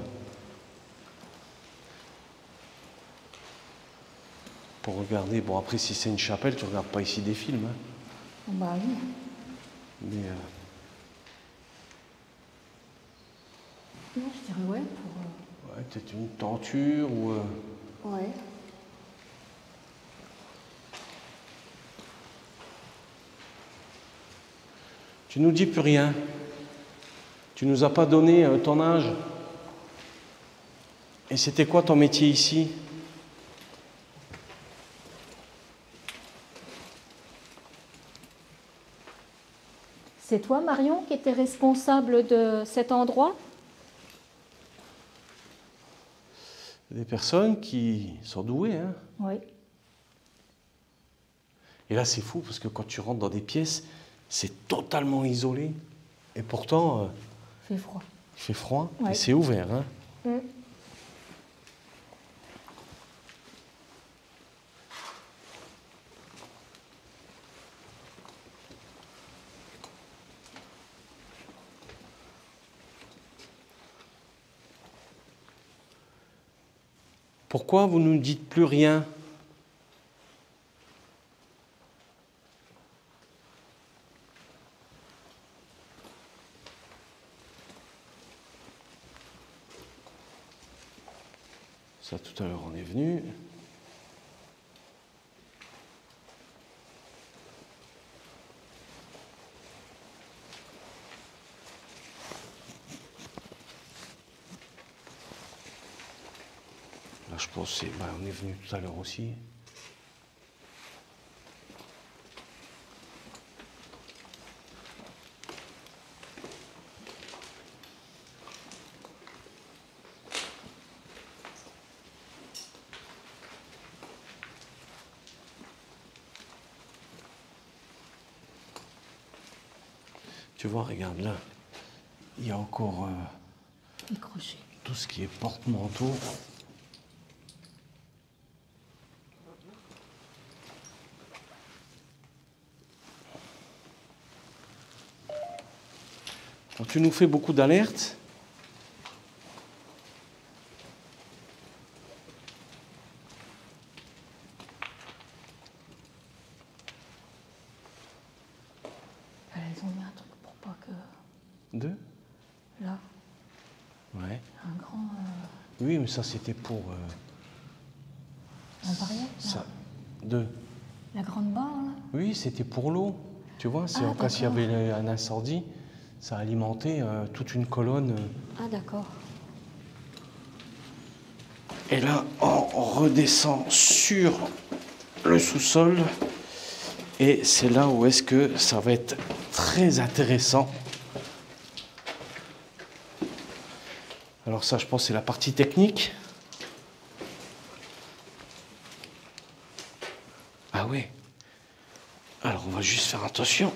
pour regarder. Bon, après, si c'est une chapelle, tu ne regardes pas ici des films. Hein. Bah oui. Mais Non, je dirais ouais pour. ouais, peut-être une tenture ou. Ouais. Tu nous dis plus rien. Tu nous as pas donné ton âge. Et c'était quoi ton métier ici? C'est toi, Marion, qui étais responsable de cet endroit? Des personnes qui sont douées. Hein. Oui. Et là, c'est fou parce que quand tu rentres dans des pièces, c'est totalement isolé. Et pourtant, Il fait froid. il fait froid Ouais. et c'est ouvert. Hein. Pourquoi vous ne nous dites plus rien? Ça, tout à l'heure, on est venu. Là, je pense que on est venu tout à l'heure aussi. Tu vois, regarde là, il y a encore Les crochets. tout ce qui est porte-manteau. Quand tu nous fais beaucoup d'alertes, ils ont mis un truc pour pas que... Deux? Là, Ouais. un grand... Oui, mais ça c'était pour... un barrière, là. ça. Deux. La grande barre, là. Oui, c'était pour l'eau. Tu vois, c'est Ah, en cas s'il y d'accord. avait un incendie, ça alimentait toute une colonne. Ah, d'accord. Et là, on redescend sur le sous-sol. Et c'est là où est-ce que ça va être très intéressant. Alors ça, je pense, c'est la partie technique. Ah oui. Alors, on va juste faire attention.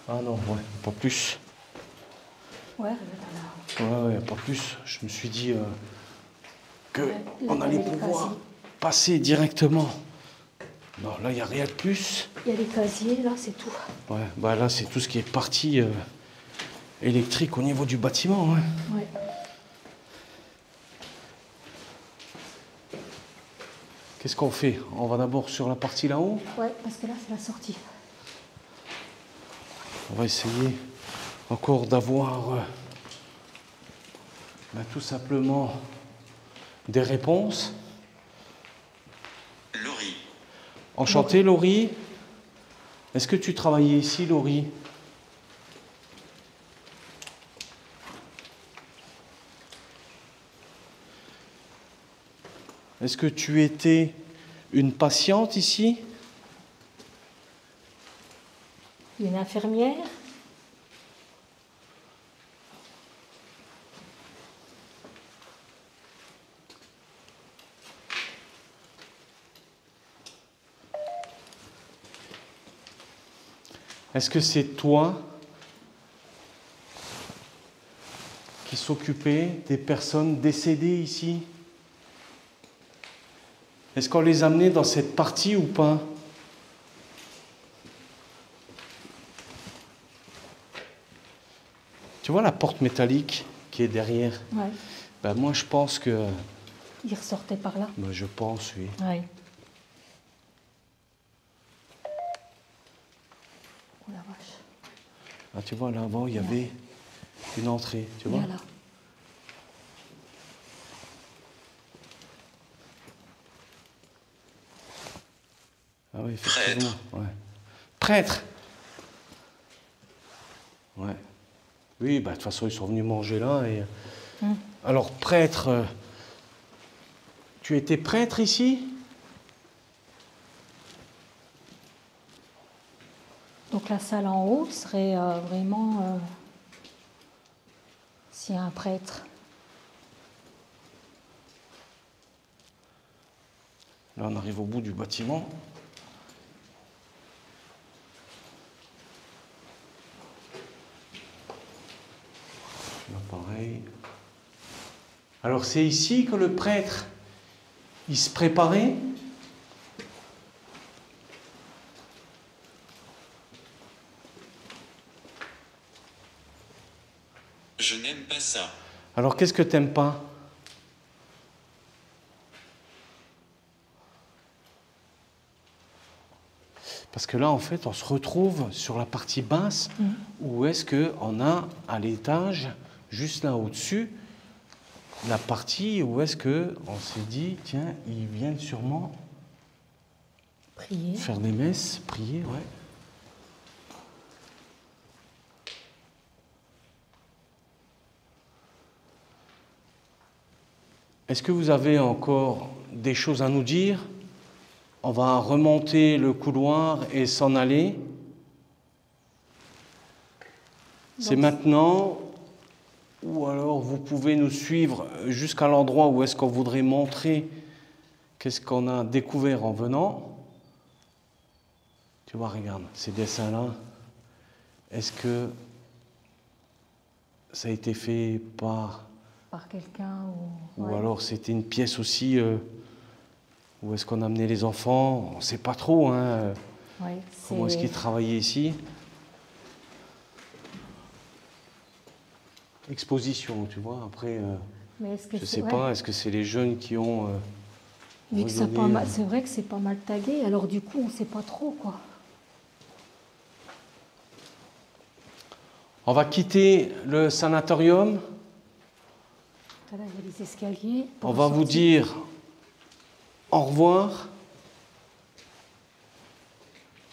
Ah non, ouais, pas plus. Ouais, regarde là. Ouais, pas plus. Je me suis dit que Ouais, là, on allait il y a les pouvoir casiers. passer directement. Non, là, il n'y a rien de plus. Il y a les casiers, là, c'est tout. Ouais, bah là, c'est tout ce qui est partie électrique au niveau du bâtiment. Hein. Ouais. Qu'est-ce qu'on fait? On va d'abord sur la partie là-haut. Ouais, parce que là, c'est la sortie. On va essayer encore d'avoir tout simplement des réponses. Laurie. Enchanté, Laurie. Est-ce que tu travaillais ici, Laurie? Est-ce que tu étais une patiente ici? Une infirmière. Est-ce que c'est toi qui s'occupais des personnes décédées ici? Est-ce qu'on les amenait dans cette partie ou pas? Tu vois la porte métallique qui est derrière? Ouais. Ben moi je pense que... Il ressortait par là. Ben je pense, oui. Ouais. Oh la vache. Ah, tu vois, là-bas, il y avait une entrée, tu vois? Viens là. Ah oui, effectivement. Ouais. Prêtre! Ouais. Oui, bah, de toute façon, ils sont venus manger là. Et... Alors, prêtre, tu étais prêtre ici? Donc la salle en haut serait vraiment... s'il y a un prêtre. Là, on arrive au bout du bâtiment. Là, pareil. Alors, c'est ici que le prêtre, il se préparait? Je n'aime pas ça. Alors, qu'est-ce que t'aimes pas? Parce que là, en fait, on se retrouve sur la partie basse, où est-ce qu'on a à l'étage, juste là au-dessus, la partie où est-ce qu'on s'est dit, tiens, ils viennent sûrement Prier. faire des messes, prier, ouais. Est-ce que vous avez encore des choses à nous dire? On va remonter le couloir et s'en aller. C'est Donc, maintenant, ou alors vous pouvez nous suivre jusqu'à l'endroit où est-ce qu'on voudrait montrer qu'est-ce qu'on a découvert en venant. Tu vois, regarde, ces dessins-là, est-ce que ça a été fait par quelqu'un ou... ou ouais. alors c'était une pièce aussi où est-ce qu'on amenait les enfants? On ne sait pas trop Ouais, comment est-ce qu'ils travaillaient ici. Exposition, tu vois, après, Mais est-ce que je ne c'est sais pas, est-ce que c'est les jeunes qui ont... Vu que ça redonné, pas mal, c'est vrai que c'est pas mal tagué, alors du coup on sait pas trop quoi. On va quitter le sanatorium. Là, il y a des escaliers. On va vous dire au revoir.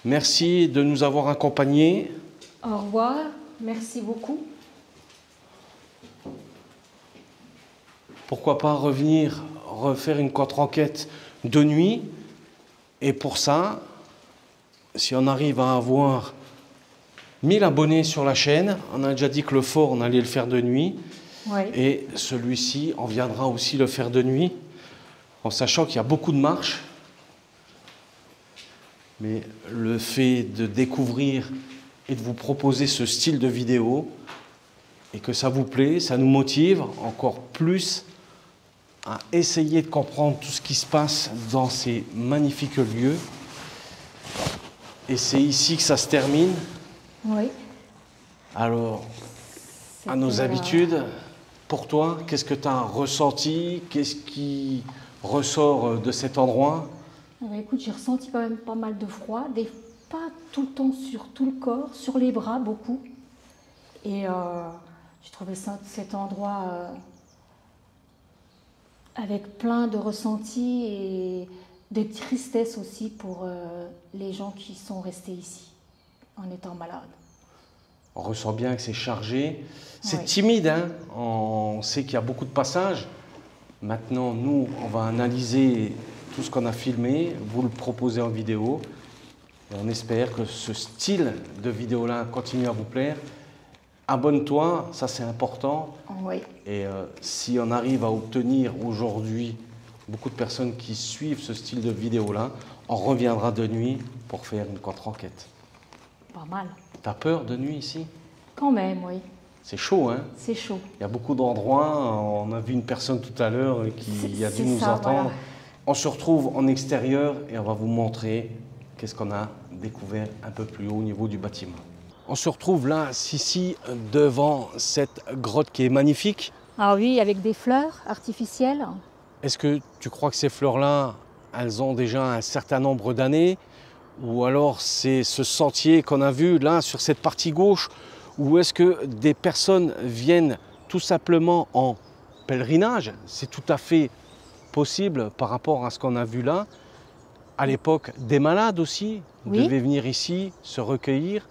Merci de nous avoir accompagnés. Au revoir. Merci beaucoup. Pourquoi pas revenir refaire une contre-enquête de nuit. Et pour ça, si on arrive à avoir 1000 abonnés sur la chaîne, on a déjà dit que le fort, on allait le faire de nuit. Oui. Et celui-ci, on viendra aussi le faire de nuit, en sachant qu'il y a beaucoup de marches. Mais le fait de découvrir et de vous proposer ce style de vidéo, et que ça vous plaît, ça nous motive encore plus à essayer de comprendre tout ce qui se passe dans ces magnifiques lieux. Et c'est ici que ça se termine. Oui. Alors, à nos habitudes, pour toi, qu'est-ce que tu as ressenti? Qu'est-ce qui ressort de cet endroit? Écoute, j'ai ressenti quand même pas mal de froid, pas tout le temps sur tout le corps, sur les bras beaucoup. Et j'ai trouvé cet endroit avec plein de ressentis et de tristesse aussi pour les gens qui sont restés ici en étant malades. On ressent bien que c'est chargé. C'est Oui. timide, hein? On sait qu'il y a beaucoup de passages. Maintenant, nous, on va analyser tout ce qu'on a filmé, vous le proposer en vidéo. Et on espère que ce style de vidéo-là continue à vous plaire. Abonne-toi, ça c'est important. Oui. Et si on arrive à obtenir aujourd'hui beaucoup de personnes qui suivent ce style de vidéo-là, on reviendra de nuit pour faire une contre-enquête. Pas mal. T'as peur de nuit ici? Quand même, oui. C'est chaud, hein? C'est chaud. Il y a beaucoup d'endroits. On a vu une personne tout à l'heure qui a dû nous ça, entendre. voilà. On se retrouve en extérieur et on va vous montrer qu'est-ce qu'on a découvert un peu plus haut au niveau du bâtiment. On se retrouve là, ici, devant cette grotte qui est magnifique. Ah oui, avec des fleurs artificielles. Est-ce que tu crois que ces fleurs-là, elles ont déjà un certain nombre d'années? Ou alors c'est ce sentier qu'on a vu là sur cette partie gauche? Ou est-ce que des personnes viennent tout simplement en pèlerinage? C'est tout à fait possible par rapport à ce qu'on a vu là. À l'époque, des malades aussi devaient venir ici se recueillir,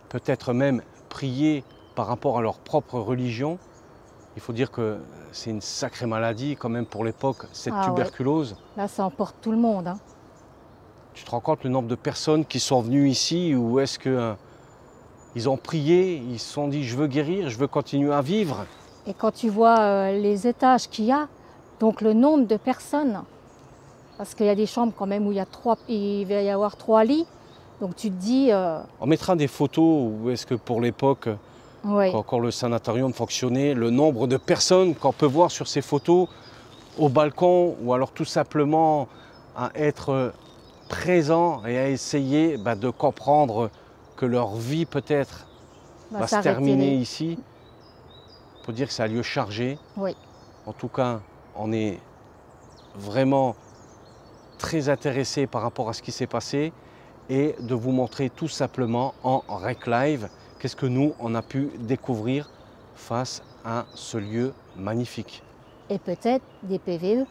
peut-être même prier par rapport à leur propre religion. Il faut dire que c'est une sacrée maladie quand même pour l'époque, cette tuberculose. Ouais. Là, ça emporte tout le monde. Hein. Tu te rends compte le nombre de personnes qui sont venues ici, ou est-ce que ils ont prié, ils se sont dit je veux guérir, je veux continuer à vivre? Et quand tu vois les étages qu'il y a, donc le nombre de personnes, parce qu'il y a des chambres quand même où il va y avoir 3 lits, donc tu te dis... On mettra des photos où est-ce que pour l'époque, oui. quand encore le sanatorium fonctionnait, le nombre de personnes qu'on peut voir sur ces photos au balcon, ou alors tout simplement à être présent et à essayer de comprendre que leur vie peut-être va se terminer ici. Il faut dire que c'est un lieu chargé. Oui. En tout cas, on est vraiment très intéressé par rapport à ce qui s'est passé et de vous montrer tout simplement en Rec Live qu'est-ce que nous, on a pu découvrir face à ce lieu magnifique. Et peut-être des PVE.